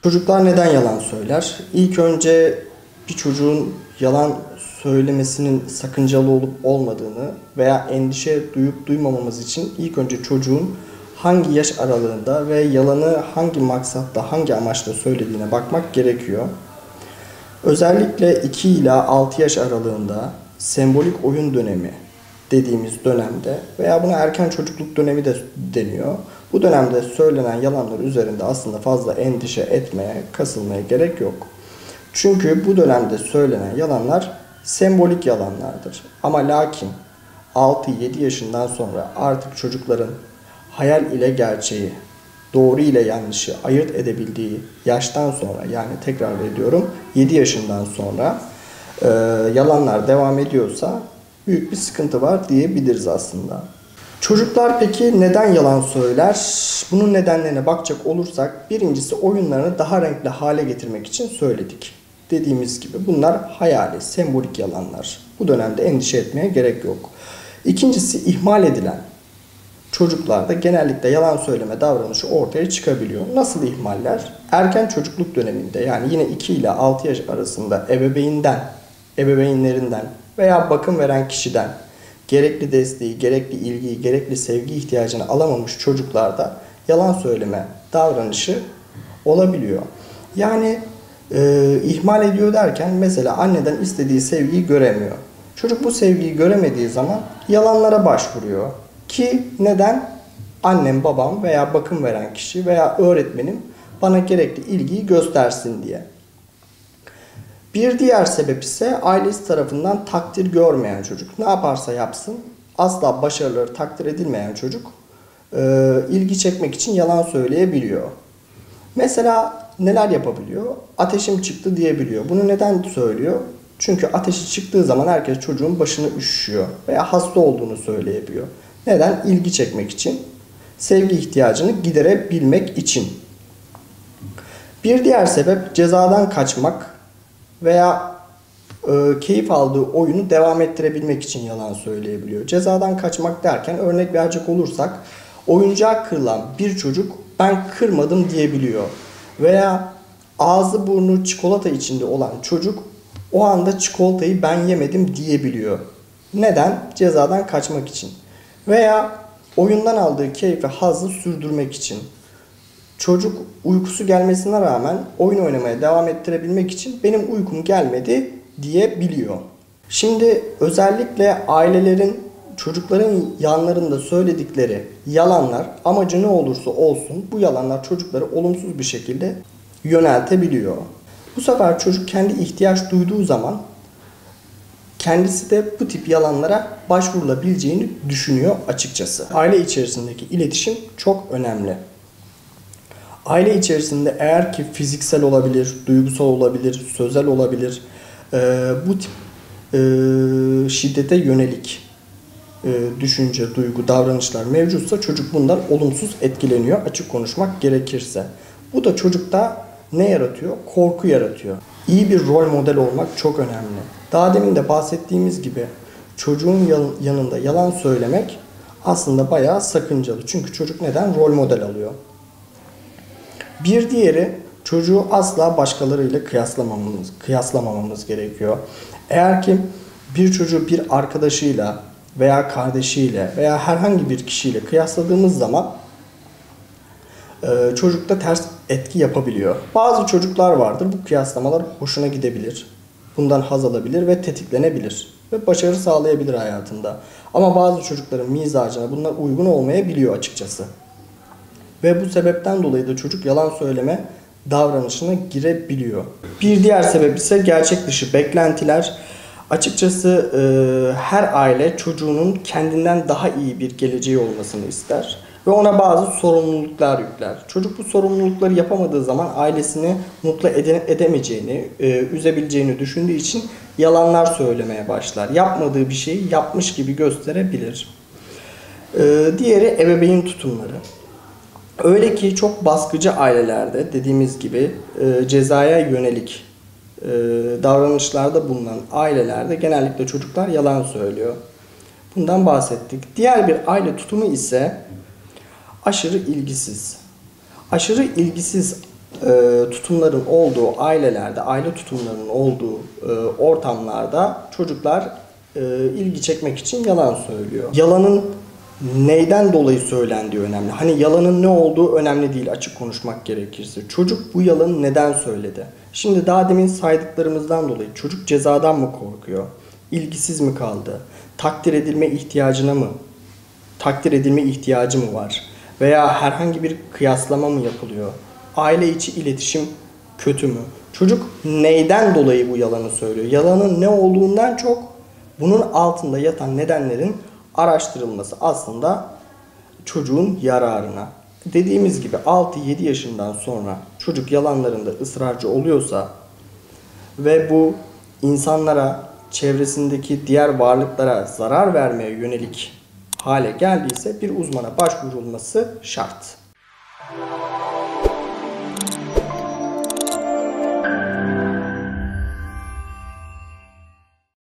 Çocuklar neden yalan söyler? İlk önce bir çocuğun yalan söylemesinin sakıncalı olup olmadığını veya endişe duyup duymamamız için ilk önce çocuğun hangi yaş aralığında ve yalanı hangi maksatta, hangi amaçla söylediğine bakmak gerekiyor. Özellikle 2 ila 6 yaş aralığında sembolik oyun dönemi dediğimiz dönemde veya buna erken çocukluk dönemi de deniyor. Bu dönemde söylenen yalanlar üzerinde aslında fazla endişe etmeye, kasılmaya gerek yok. Çünkü bu dönemde söylenen yalanlar sembolik yalanlardır. Ama lakin 6-7 yaşından sonra artık çocukların hayal ile gerçeği, doğru ile yanlışı ayırt edebildiği yaştan sonra, yani tekrar ediyorum 7 yaşından sonra yalanlar devam ediyorsa büyük bir sıkıntı var diyebiliriz aslında. Çocuklar peki neden yalan söyler? Bunun nedenlerine bakacak olursak birincisi oyunlarını daha renkli hale getirmek için söyledik. Dediğimiz gibi bunlar hayali, sembolik yalanlar. Bu dönemde endişe etmeye gerek yok. İkincisi ihmal edilen çocuklarda genellikle yalan söyleme davranışı ortaya çıkabiliyor. Nasıl ihmaller? Erken çocukluk döneminde, yani yine 2 ile 6 yaş arasında ebeveynlerinden veya bakım veren kişiden gerekli desteği, gerekli ilgiyi, gerekli sevgi ihtiyacını alamamış çocuklarda yalan söyleme davranışı olabiliyor. Yani ihmal ediyor derken mesela anneden istediği sevgiyi göremiyor. Çocuk bu sevgiyi göremediği zaman yalanlara başvuruyor. Ki neden? Annem, babam veya bakım veren kişi veya öğretmenim bana gerekli ilgiyi göstersin diye. Bir diğer sebep ise ailesi tarafından takdir görmeyen çocuk. Ne yaparsa yapsın asla başarıları takdir edilmeyen çocuk ilgi çekmek için yalan söyleyebiliyor. Mesela neler yapabiliyor? Ateşim çıktı diyebiliyor. Bunu neden söylüyor? Çünkü ateşi çıktığı zaman herkes çocuğun başını üşüşüyor veya hasta olduğunu söyleyebiliyor. Neden? İlgi çekmek için, sevgi ihtiyacını giderebilmek için. Bir diğer sebep cezadan kaçmak veya keyif aldığı oyunu devam ettirebilmek için yalan söyleyebiliyor. Cezadan kaçmak derken örnek verecek olursak oyuncağı kırılan bir çocuk ben kırmadım diyebiliyor. Veya ağzı burnu çikolata içinde olan çocuk o anda çikolatayı ben yemedim diyebiliyor. Neden? Cezadan kaçmak için. Veya oyundan aldığı keyfi, hazzı sürdürmek için. Çocuk uykusu gelmesine rağmen oyun oynamaya devam ettirebilmek için benim uykum gelmedi diyebiliyor. Şimdi özellikle ailelerin çocukların yanlarında söyledikleri yalanlar, amacı ne olursa olsun bu yalanlar çocukları olumsuz bir şekilde yöneltebiliyor. Bu sefer çocuk kendi ihtiyaç duyduğu zaman kendisi de bu tip yalanlara başvurulabileceğini düşünüyor açıkçası. Aile içerisindeki iletişim çok önemli. Aile içerisinde eğer ki fiziksel olabilir, duygusal olabilir, sözel olabilir, bu tip şiddete yönelik düşünce, duygu, davranışlar mevcutsa çocuk bundan olumsuz etkileniyor açık konuşmak gerekirse. Bu da çocukta ne yaratıyor? Korku yaratıyor. İyi bir rol model olmak çok önemli. Daha demin de bahsettiğimiz gibi çocuğun yanında yalan söylemek aslında bayağı sakıncalı. Çünkü çocuk neden? Rol model alıyor. Bir diğeri çocuğu asla başkalarıyla kıyaslamamamız gerekiyor. Eğer ki bir çocuğu bir arkadaşıyla veya kardeşiyle veya herhangi bir kişiyle kıyasladığımız zaman çocukta ters etki yapabiliyor. Bazı çocuklar vardır, bu kıyaslamalar hoşuna gidebilir. Bundan haz alabilir ve tetiklenebilir. Ve başarı sağlayabilir hayatında. Ama bazı çocukların mizacına bunlar uygun olmayabiliyor açıkçası. Ve bu sebepten dolayı da çocuk yalan söyleme davranışına girebiliyor. Bir diğer sebep ise gerçek dışı beklentiler. Açıkçası her aile çocuğunun kendinden daha iyi bir geleceği olmasını ister. Ve ona bazı sorumluluklar yükler. Çocuk bu sorumlulukları yapamadığı zaman ailesini mutlu edemeyeceğini, üzebileceğini düşündüğü için yalanlar söylemeye başlar. Yapmadığı bir şeyi yapmış gibi gösterebilir. Diğeri ebeveyn tutumları. Öyle ki çok baskıcı ailelerde dediğimiz gibi cezaya yönelik davranışlarda bulunan ailelerde genellikle çocuklar yalan söylüyor. Bundan bahsettik. Diğer bir aile tutumu ise aşırı ilgisiz. Aşırı ilgisiz tutumların olduğu ailelerde, aile tutumlarının olduğu ortamlarda çocuklar ilgi çekmek için yalan söylüyor. Yalanın neyden dolayı söylendiği önemli. Hani yalanın ne olduğu önemli değil, açık konuşmak gerekirse. Çocuk bu yalanı neden söyledi? Şimdi daha demin saydıklarımızdan dolayı çocuk cezadan mı korkuyor? İlgisiz mi kaldı? Takdir edilme ihtiyacı mı var? Veya herhangi bir kıyaslama mı yapılıyor? Aile içi iletişim kötü mü? Çocuk neyden dolayı bu yalanı söylüyor? Yalanın ne olduğundan çok bunun altında yatan nedenlerin araştırılması aslında çocuğun yararına. Dediğimiz gibi 6-7 yaşından sonra çocuk yalanlarında ısrarcı oluyorsa ve bu insanlara, çevresindeki diğer varlıklara zarar vermeye yönelik hale geldiyse bir uzmana başvurulması şart.